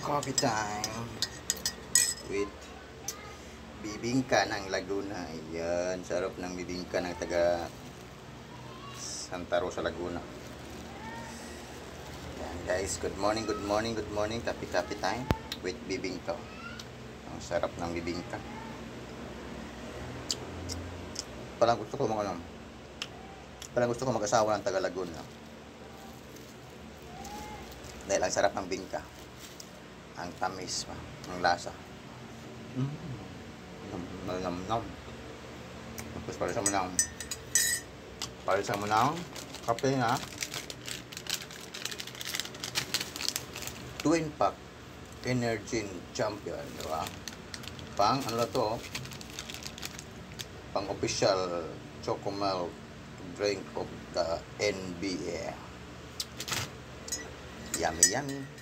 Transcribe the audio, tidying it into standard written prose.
Coffee time with bibingka ng Laguna. Ayan, sarap ng bibingka ng taga Santa Rosa, Laguna. Ayan guys, good morning, good morning, good morning. Coffee time with bibingka. Ang sarap ng bibingka. Parang gusto ko mag-asawa ng taga Laguna. Dahil ang sarap ng bingka. Ang tamis pa, ang lasa. Nam. Tapos palisan mo ng kape na Twin Pack Energy Champion, di ba? Pang ano to? Pang official Chocomilk drink of the NBA. Yummy, yummy.